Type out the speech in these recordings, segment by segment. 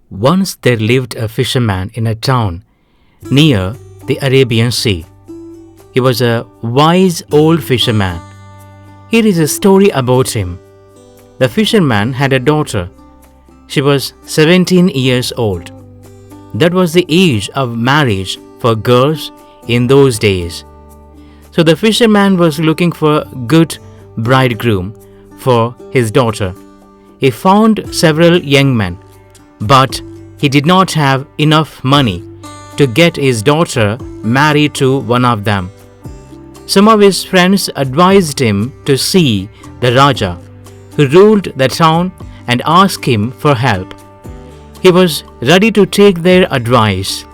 Once there lived a fisherman in a town near the Arabian Sea. He was a wise old fisherman. Here is a story about him. The fisherman had a daughter. She was 17 years old. That was the age of marriage for girls in those days. So the fisherman was looking for a good bridegroom for his daughter. He found several young men, but he did not have enough money to get his daughter married to one of them. Some of his friends advised him to see the Raja, who ruled the town, and ask him for help. He was ready to take their advice,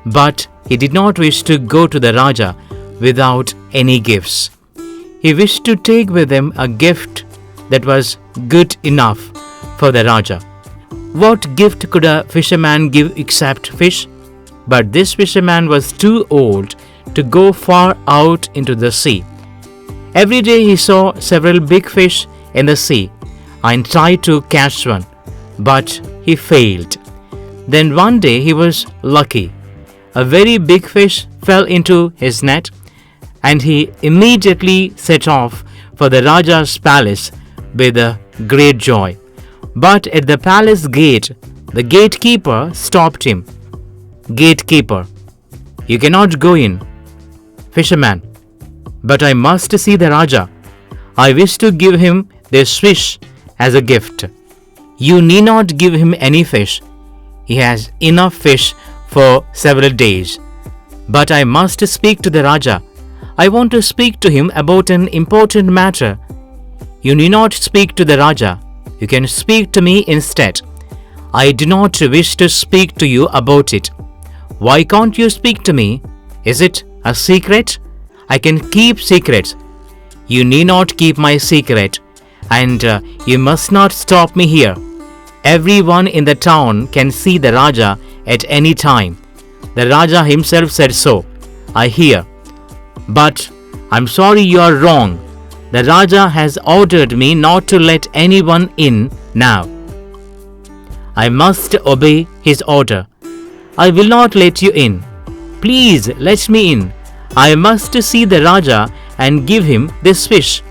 but he did not wish to go to the Raja without any gifts. He wished to take with him a gift that was good enough for the Raja. What gift could a fisherman give except fish? But this fisherman was too old to go far out into the sea. Every day he saw several big fish in the sea and tried to catch one, but he failed. Then one day he was lucky. A very big fish fell into his net, and he immediately set off for the Raja's palace with a great joy. But at the palace gate, the gatekeeper stopped him. Gatekeeper, you cannot go in. Fisherman, but I must see the Raja. I wish to give him this fish as a gift. You need not give him any fish. He has enough fish for several days. But I must speak to the Raja. I want to speak to him about an important matter. You need not speak to the Raja. You can speak to me instead. I do not wish to speak to you about it. Why can't you speak to me? Is it a secret? I can keep secrets. You need not keep my secret, and you must not stop me here. Everyone in the town can see the Raja at any time. The Raja himself said so. I hear. But I'm sorry, you are wrong. The Raja has ordered me not to let anyone in now. I must obey his order. I will not let you in. Please let me in. I must see the Raja and give him this fish.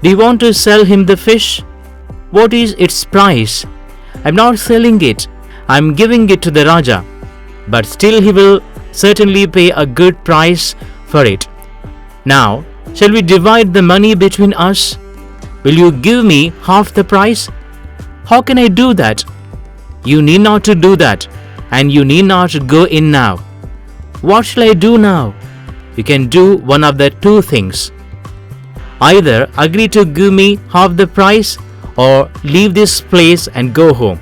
Do you want to sell him the fish? What is its price? I'm not selling it. I'm giving it to the Raja. But still he will certainly pay a good price for it. Now, shall we divide the money between us? Will you give me half the price? How can I do that? You need not to do that, and you need not go in now. What shall I do now? You can do one of the two things. Either agree to give me half the price, or leave this place and go home.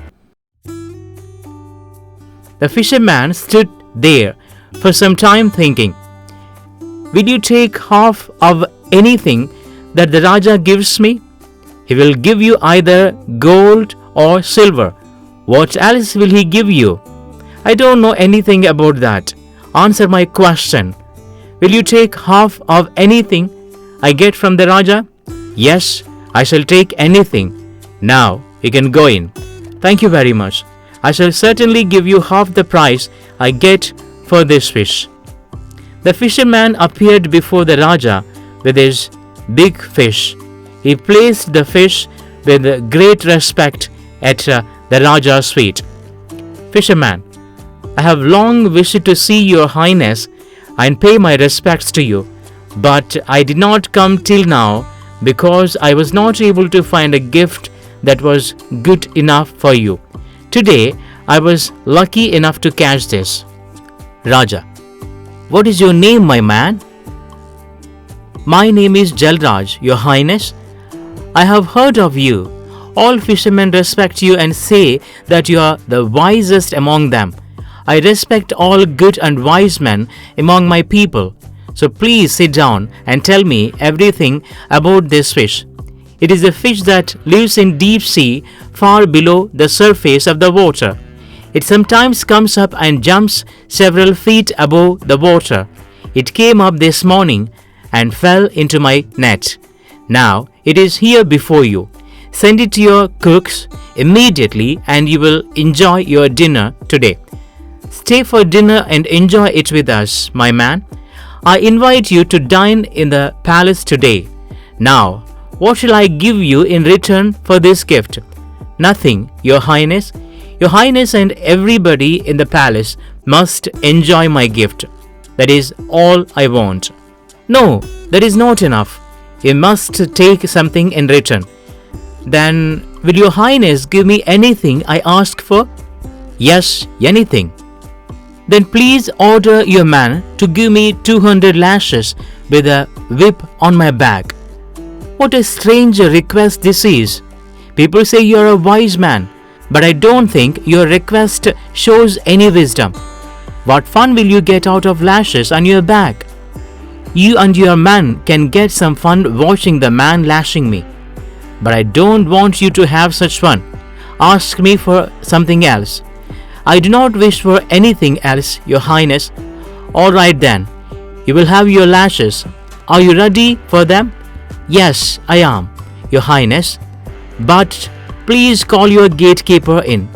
The fisherman stood there for some time thinking. Will you take half of anything that the Raja gives me? He will give you either gold or silver. What else will he give you? I don't know anything about that. Answer my question. Will you take half of anything I get from the Raja? Yes, I shall take anything. Now you can go in. Thank you very much. I shall certainly give you half the price I get for this fish. The fisherman appeared before the Raja with his big fish. He placed the fish with great respect at the Raja's feet. Fisherman, I have long wished to see your highness and pay my respects to you, but I did not come till now because I was not able to find a gift that was good enough for you. Today I was lucky enough to catch this. Raja, what is your name, my man? My name is Jalraj, your highness. I have heard of you. All fishermen respect you and say that you are the wisest among them. I respect all good and wise men among my people. So please sit down and tell me everything about this fish. It is a fish that lives in deep sea, far below the surface of the water. It sometimes comes up and jumps several feet above the water. It came up this morning and fell into my net. Now it is here before you. Send it to your cooks immediately and you will enjoy your dinner today. Stay for dinner and enjoy it with us, my man. I invite you to dine in the palace today. Now, what shall I give you in return for this gift? Nothing, Your Highness. Your Highness and everybody in the palace must enjoy my gift. That is all I want. No, that is not enough. You must take something in return. Then, will Your Highness give me anything I ask for? Yes, anything. Then please order your man to give me 200 lashes with a whip on my back. What a strange request this is. People say you are a wise man, but I don't think your request shows any wisdom. What fun will you get out of lashes on your back? You and your man can get some fun watching the man lashing me. But I don't want you to have such fun. Ask me for something else. I do not wish for anything else, Your Highness. All right then, you will have your lashes. Are you ready for them? Yes, I am, Your Highness. But please call your gatekeeper in.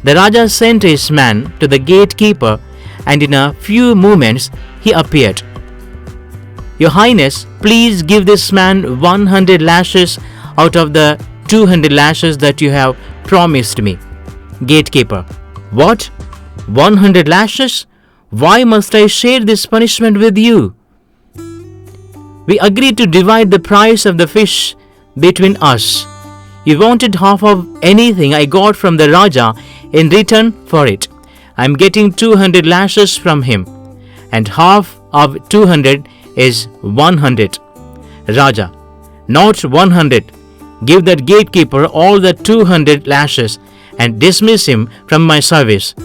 The Raja sent his man to the gatekeeper, and in a few moments he appeared. Your Highness, please give this man 100 lashes out of the 200 lashes that you have promised me. Gatekeeper: What? 100 lashes? Why must I share this punishment with you? We agreed to divide the price of the fish between us. You wanted half of anything I got from the Raja in return for it. I am getting 200 lashes from him, and half of 200 is 100. Raja: Not 100. Give that gatekeeper all the 200 lashes and dismiss him from my service.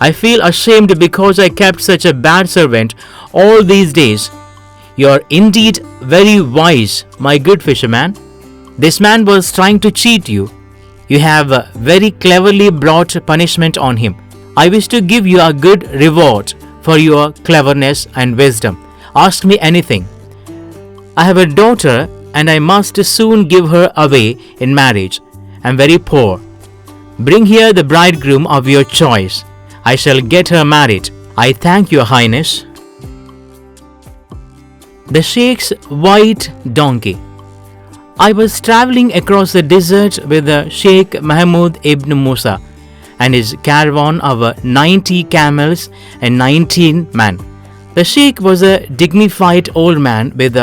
I feel ashamed because I kept such a bad servant all these days. You are indeed very wise, my good fisherman. This man was trying to cheat you. You have very cleverly brought punishment on him. I wish to give you a good reward for your cleverness and wisdom. Ask me anything. I have a daughter and I must soon give her away in marriage. I am very poor. Bring here the bridegroom of your choice. I shall get her married. I thank Your Highness. The Sheikh's white donkey. I was traveling across the desert with the Sheikh Mahmud ibn Musa and his caravan of 90 camels and 19 men. The Sheikh was a dignified old man with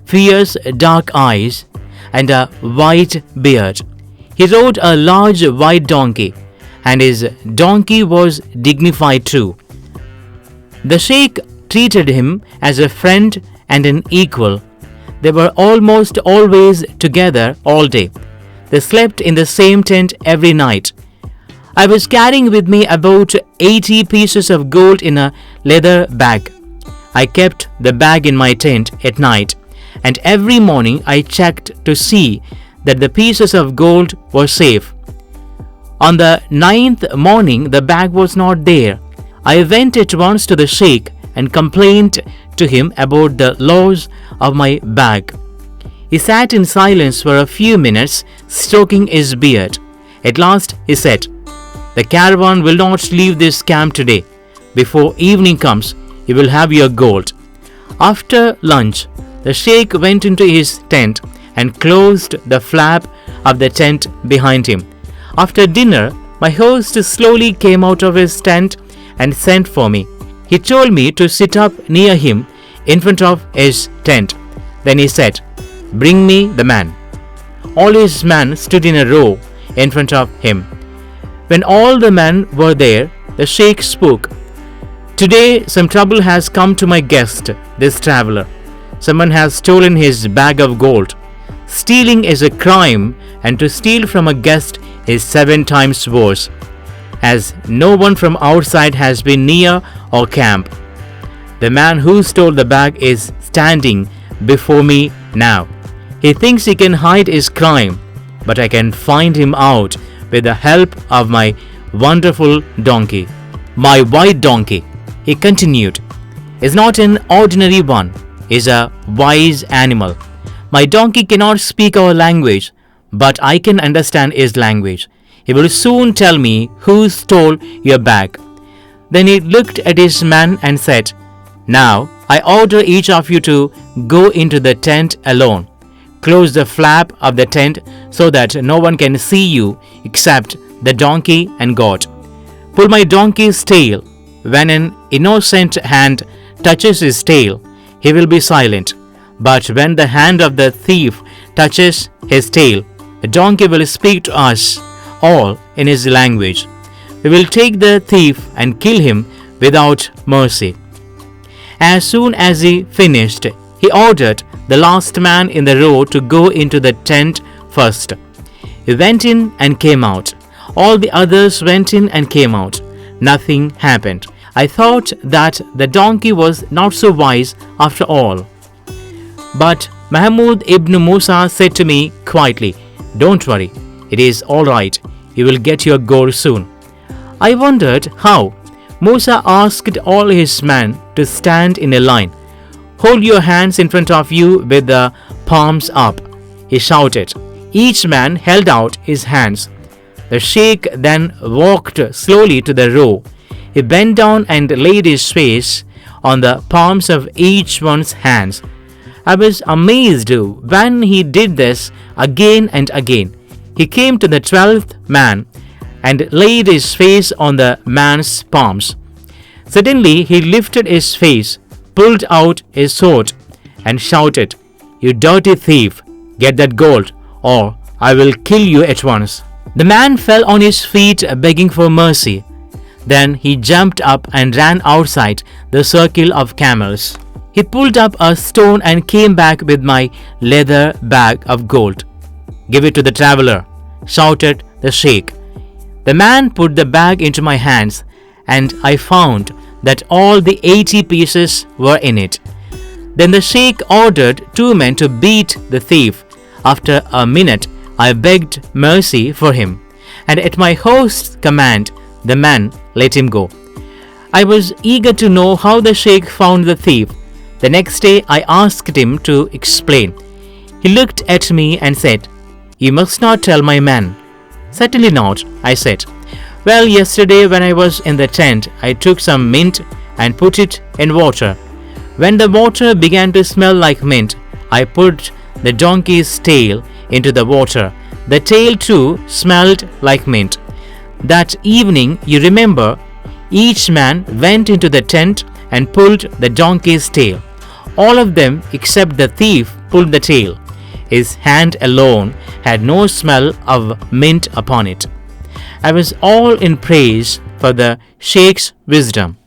fierce dark eyes and a white beard. He rode a large white donkey, and his donkey was dignified too. The Sheikh treated him as a friend and an equal. They were almost always together all day. They slept in the same tent every night. I was carrying with me about 80 pieces of gold in a leather bag. I kept the bag in my tent at night, and every morning I checked to see that the pieces of gold were safe. On the 9th morning, the bag was not there. I went at once to the Sheikh and complained to him about the loss of my bag. He sat in silence for a few minutes, stroking his beard. At last he said, "The caravan will not leave this camp today. Before evening comes, you will have your gold." After lunch, the Sheikh went into his tent and closed the flap of the tent behind him. After dinner, my host slowly came out of his tent and sent for me. He told me to sit up near him in front of his tent. Then he said, "Bring me the man." All his men stood in a row in front of him. When all the men were there, the Sheikh spoke. "Today some trouble has come to my guest, this traveler. Someone has stolen his bag of gold. Stealing is a crime, and to steal from a guest is 7 times worse, as no one from outside has been near or camp. The man who stole the bag is standing before me now. He thinks he can hide his crime, but I can find him out with the help of my wonderful donkey, my white donkey," he continued. is not an ordinary one, is a wise animal. My donkey cannot speak our language, but I can understand his language. He will soon tell me who stole your bag." Then he looked at his man and said, "Now I order each of you to go into the tent alone. Close the flap of the tent so that no one can see you except the donkey and God. Pull my donkey's tail. When an innocent hand touches his tail, he will be silent. But when the hand of the thief touches his tail, the donkey will speak to us all in his language. We will take the thief and kill him without mercy." As soon as he finished, he ordered the last man in the row to go into the tent first. He went in and came out. All the others went in and came out. Nothing happened. I thought that the donkey was not so wise after all. But Mahmud ibn Musa said to me quietly, "Don't worry, it is all right. You will get your goal soon." I wondered how. Musa asked all his men to stand in a line. "Hold your hands in front of you with the palms up," he shouted. Each man held out his hands. The sheikh then walked slowly to the row. He bent down and laid his face on the palms of each one's hands. I was amazed when he did this again and again. He came to the 12th man and laid his face on the man's palms. Suddenly he lifted his face, pulled out his sword, and shouted, "You dirty thief, get that gold, or I will kill you at once." The man fell on his feet begging for mercy. Then he jumped up and ran outside the circle of camels. He pulled up a stone and came back with my leather bag of gold. "Give it to the traveler," shouted the sheikh. The man put the bag into my hands, and I found that all the 80 pieces were in it. Then the sheikh ordered 2 men to beat the thief. After a minute, I begged mercy for him, and at my host's command, the men let him go. I was eager to know how the sheikh found the thief. The next day, I asked him to explain. He looked at me and said, "You must not tell my men." "Certainly not," I said. "Well, yesterday when I was in the tent, I took some mint and put it in water. When the water began to smell like mint, I put the donkey's tail into the water. The tail too smelled like mint. That evening, you remember, each man went into the tent and pulled the donkey's tail. All of them except the thief pulled the tail. His hand alone had no smell of mint upon it." I was all in praise for the sheikh's wisdom.